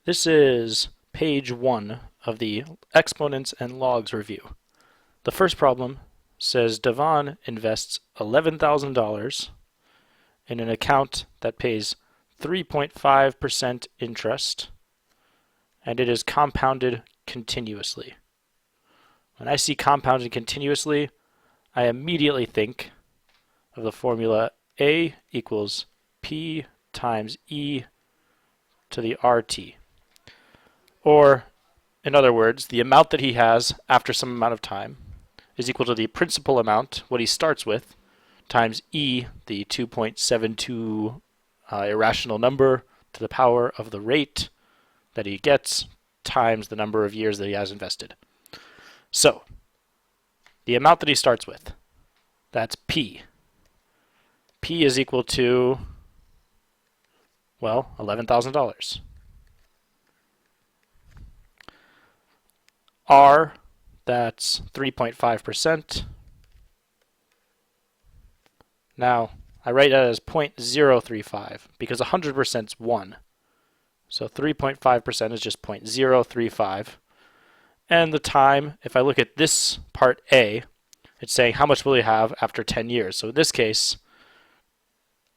This is page 1 of the Exponents and Logs review. The first problem says Devon invests $11,000 in an account that pays 3.5% interest, and it is compounded continuously. When I see compounded continuously, I immediately think of the formula A equals P times E to the RT. Or, in other words, the amount that he has after some amount of time is equal to the principal amount, what he starts with, times E, the 2.72 irrational number, to the power of the rate that he gets, times the number of years that he has invested. So, the amount that he starts with, that's P. P is equal to, well, $11,000. R, that's 3.5%. Now, I write that as 0.035 because 100% is 1. So 3.5% is just 0.035. And the time, if I look at this part A, it's saying how much will he have after 10 years. So in this case,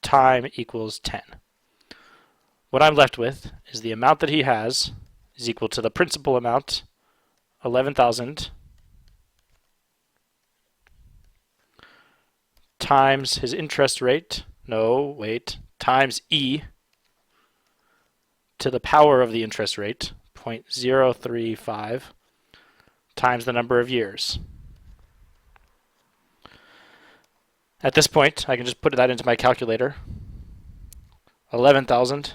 time equals 10. What I'm left with is the amount that he has is equal to the principal amount, 11,000, times his interest rate, times E to the power of the interest rate, 0.035, times the number of years. At this point, I can just put that into my calculator. 11,000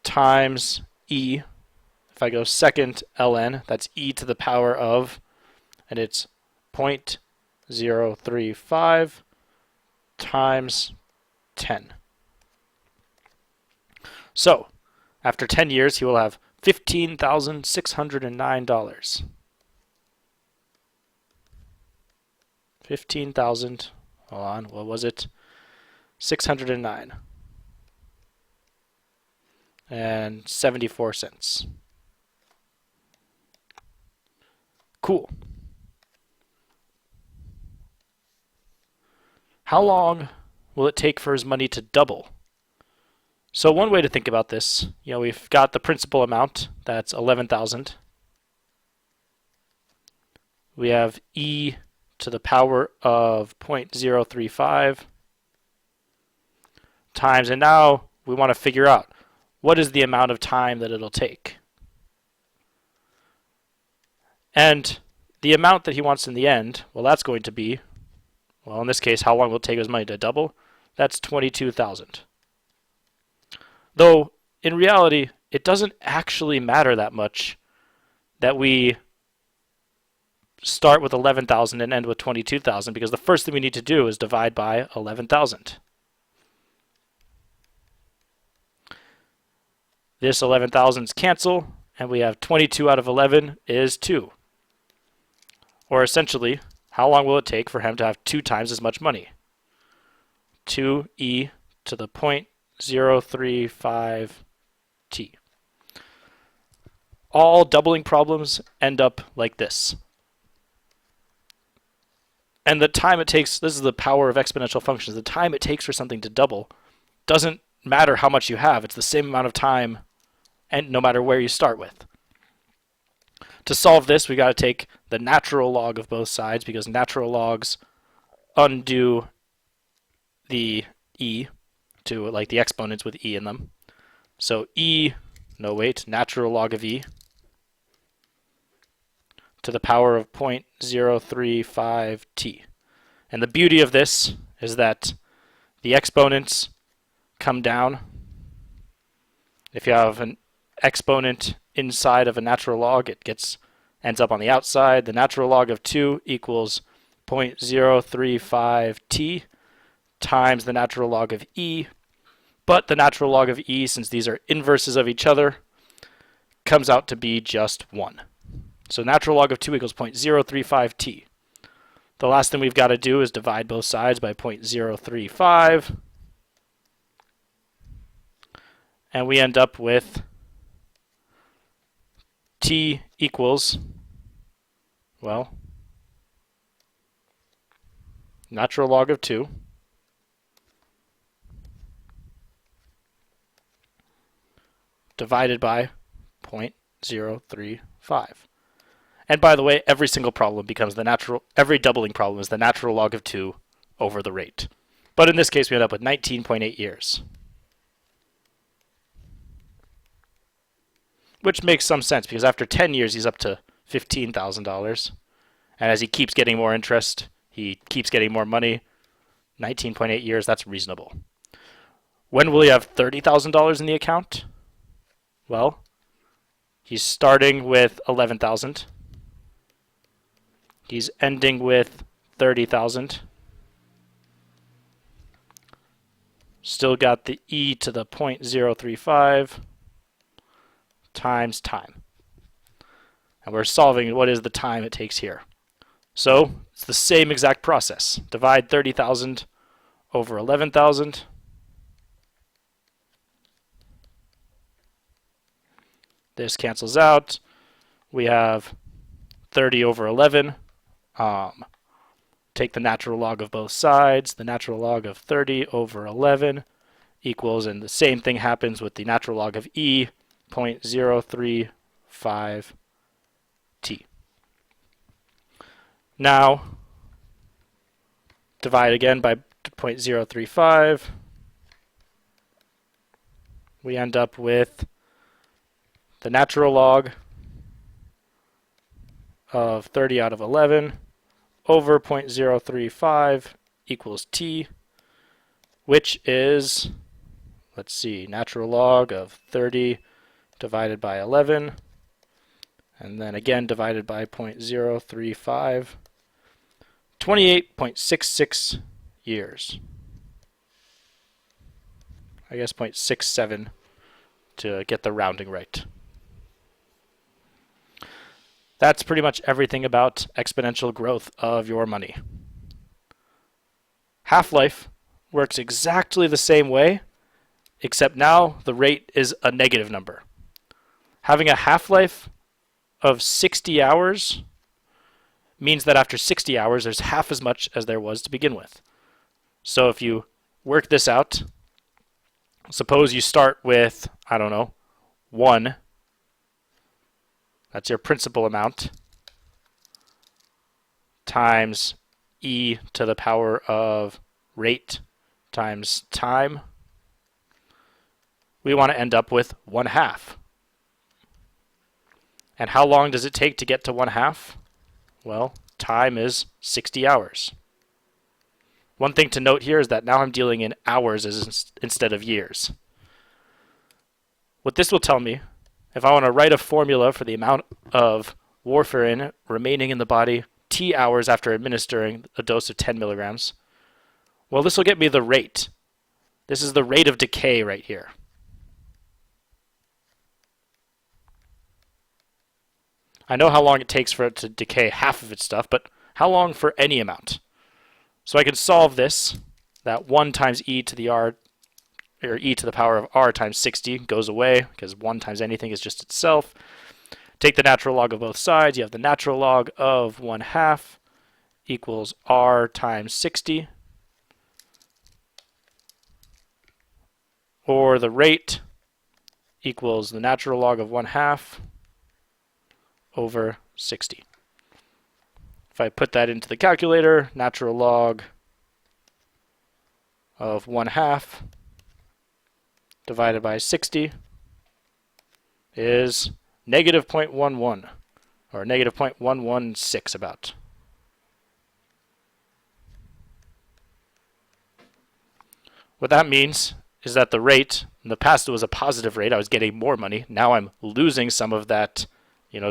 times E. If I go second ln, that's E to the power of, and it's 0.035 times 10. So, after 10 years, he will have $15,609. 15,000, hold on, what was it? 609 and 74 cents. Cool. How long will it take for his money to double? So one way to think about this, we've got the principal amount, that's 11,000. We have E to the power of 0.035 times, and now we want to figure out what is the amount of time that it'll take. And the amount that he wants in the end, well, that's going to be, well, in this case, how long will it take his money to double? That's 22,000. Though, in reality, it doesn't actually matter that much that we start with 11,000 and end with 22,000, because the first thing we need to do is divide by 11,000. This 11,000s cancel, and we have 22 out of 11 is 2. Or essentially, how long will it take for him to have 2 times as much money? 2e to the 0.035t. All doubling problems end up like this. And the time it takes, this is the power of exponential functions, the time it takes for something to double doesn't matter how much you have. It's the same amount of time, and no matter where you start with. To solve this, we got to take the natural log of both sides, because natural logs undo the e to like the exponents with e in them. So natural log of e to the power of 0.035t. And the beauty of this is that the exponents come down. If you have an exponent inside of a natural log, it ends up on the outside. The natural log of 2 equals 0.035t times the natural log of e. But the natural log of e, since these are inverses of each other, comes out to be just 1. So natural log of 2 equals 0.035t. The last thing we've got to do is divide both sides by 0.035. and we end up with t equals, well, natural log of 2 divided by 0.035. And by the way, every single problem becomes every doubling problem is the natural log of 2 over the rate. But in this case, we end up with 19.8 years. Which makes some sense, because after 10 years, he's up to $15,000. And as he keeps getting more interest, he keeps getting more money. 19.8 years, that's reasonable. When will he have $30,000 in the account? Well, he's starting with 11,000. He's ending with 30,000. Still got the e to the 0.035 times time. And we're solving what is the time it takes here. So it's the same exact process. Divide 30,000 over 11,000. This cancels out. We have 30 over 11. Take the natural log of both sides. The natural log of 30 over 11 equals, and the same thing happens with the natural log of e, 0.035 t. Now, divide again by 0.035. We end up with the natural log of 30 out of 11 over 0.035 equals t, which is, let's see, natural log of 30 divided by 11, and then again divided by 0.035, 28.66 years. I guess 0.67 to get the rounding right. That's pretty much everything about exponential growth of your money. Half-life works exactly the same way, except now the rate is a negative number. Having a half-life of 60 hours means that after 60 hours, there's half as much as there was to begin with. So if you work this out, suppose you start with, I don't know, 1. That's your principal amount, times e to the power of rate times time. We want to end up with 1/2. And how long does it take to get to 1/2? Well, time is 60 hours. One thing to note here is that now I'm dealing in hours instead of years. What this will tell me, if I want to write a formula for the amount of warfarin remaining in the body t hours after administering a dose of 10 milligrams, well, this will get me the rate. This is the rate of decay right here. I know how long it takes for it to decay half of its stuff, but how long for any amount? So I can solve this, that 1 times e to the r, or e to the power of r times 60 goes away, because 1 times anything is just itself. Take the natural log of both sides. You have the natural log of 1/2 equals r times 60, or the rate equals the natural log of 1/2 over 60. If I put that into the calculator, natural log of 1/2 divided by 60 is negative 0.11, or negative 0.116 about. What that means is that the rate, in the past it was a positive rate, I was getting more money. Now I'm losing some of that,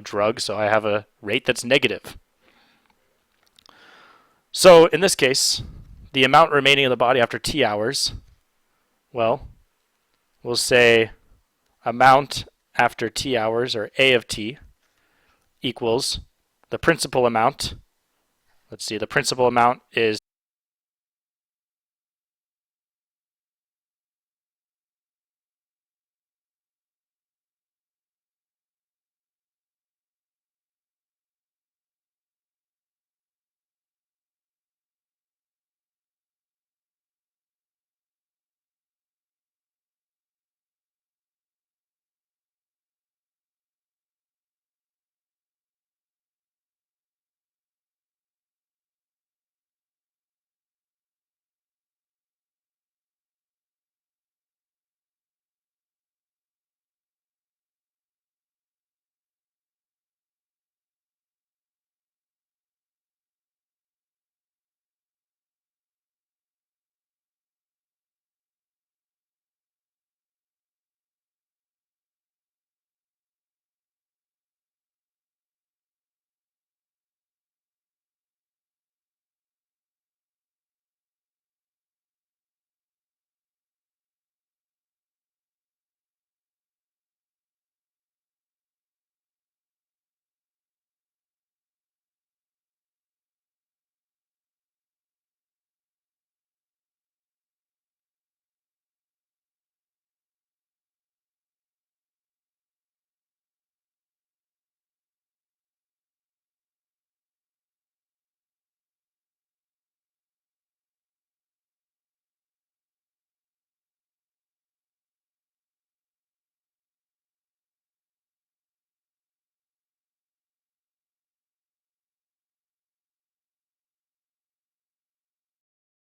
drug, so I have a rate that's negative. So in this case, the amount remaining in the body after t hours, well, we'll say amount after t hours, or a of t, equals the principal amount. Let's see, the principal amount is